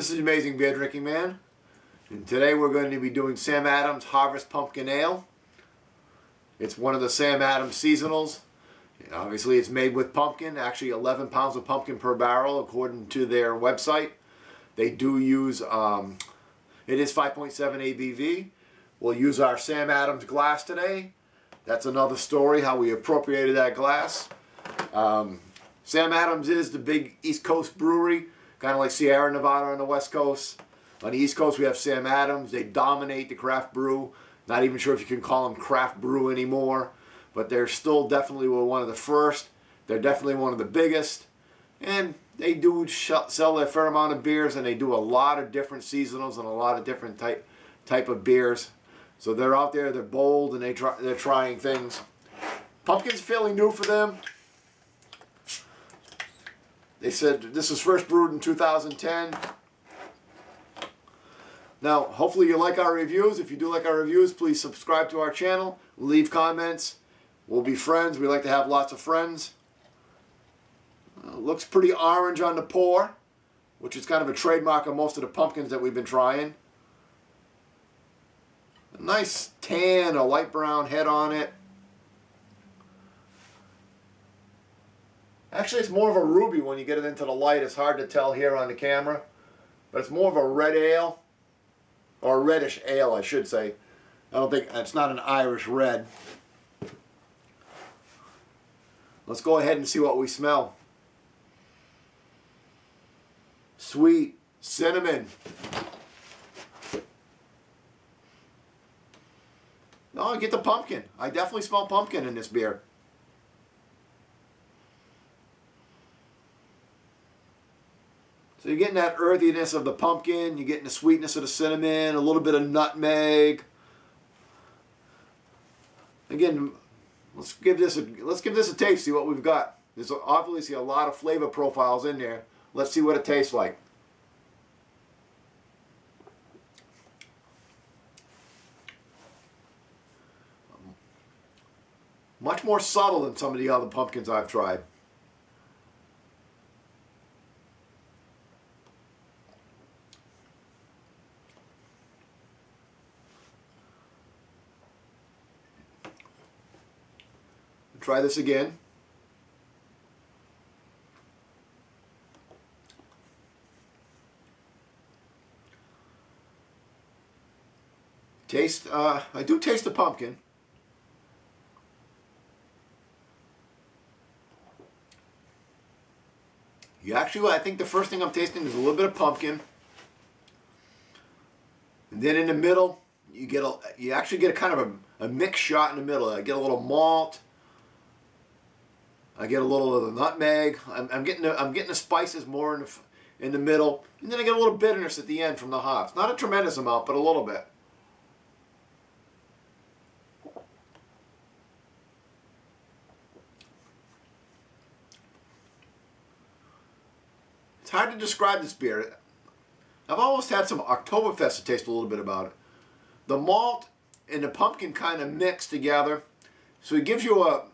This is Amazing Beer Drinking Man, and today we're going to be doing Sam Adams Harvest Pumpkin Ale. It's one of the Sam Adams seasonals. Obviously it's made with pumpkin, actually 11 pounds of pumpkin per barrel according to their website. They do use, it is 5.7 ABV. We'll use our Sam Adams glass today. That's another story, how we appropriated that glass. Sam Adams is the big East Coast brewery, kind of like Sierra Nevada on the West Coast. On the East Coast we have Sam Adams. They dominate the craft brew. Not even sure if you can call them craft brew anymore, but they're still definitely one of the first. They're definitely one of the biggest, and they do sell a fair amount of beers, and they do a lot of different seasonals and a lot of different type of beers. So they're out there, they're bold, and they're trying things. Pumpkin's fairly new for them. They said this was first brewed in 2010. Now, hopefully you like our reviews. If you do like our reviews, please subscribe to our channel. Leave comments. We'll be friends. We like to have lots of friends. Looks pretty orange on the pour, which is kind of a trademark of most of the pumpkins that we've been trying. A nice tan, a light brown head on it. Actually, it's more of a ruby when you get it into the light. It's hard to tell here on the camera, but it's more of a red ale, or a reddish ale, I should say. I don't think, it's not an Irish red. Let's go ahead and see what we smell. Sweet, cinnamon. No, I get the pumpkin. I definitely smell pumpkin in this beer. So you're getting that earthiness of the pumpkin, you're getting the sweetness of the cinnamon, a little bit of nutmeg. Again, let's give this a taste, see what we've got. There's obviously a lot of flavor profiles in there. Let's see what it tastes like. Much more subtle than some of the other pumpkins I've tried. Try this again. Taste, I do taste the pumpkin. I think the first thing I'm tasting is a little bit of pumpkin. And then in the middle, you actually get a kind of a mixed shot in the middle. I get a little malt. I get a little of the nutmeg. I'm getting the spices more in the middle, and then I get a little bitterness at the end from the hops. Not a tremendous amount, but a little bit. It's hard to describe this beer. I've almost had some Oktoberfest to taste a little bit about it. The malt and the pumpkin kind of mix together, so it gives you a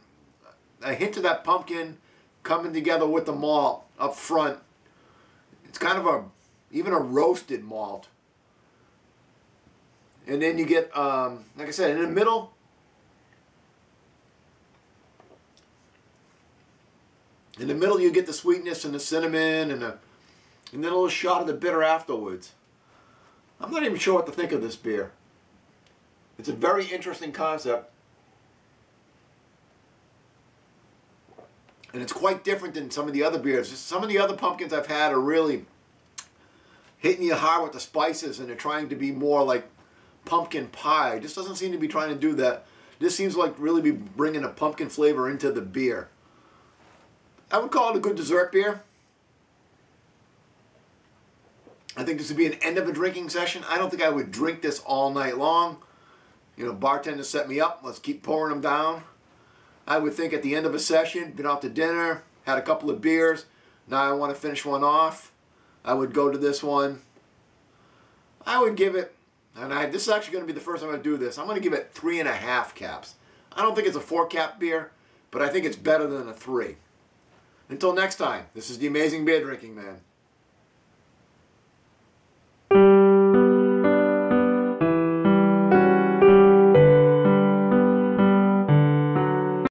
hint of that pumpkin coming together with the malt up front. It's kind of even a roasted malt. And then you get, like I said, in the middle, you get the sweetness and the cinnamon and then a little shot of the bitter afterwards. I'm not even sure what to think of this beer. It's a very interesting concept. And it's quite different than some of the other beers. Some of the other pumpkins I've had are really hitting you hard with the spices, and they're trying to be more like pumpkin pie. It just doesn't seem to be trying to do that. This seems like really be bringing a pumpkin flavor into the beer. I would call it a good dessert beer. I think this would be an end of a drinking session. I don't think I would drink this all night long. You know, bartender set me up. Let's keep pouring them down. I would think at the end of a session, been out to dinner, had a couple of beers, now I want to finish one off. I would go to this one. I would give it, and this is actually going to be the first time I do this, I'm going to give it 3.5 caps. I don't think it's a 4-cap beer, but I think it's better than a 3. Until next time, this is the Amazing Beer Drinking Man.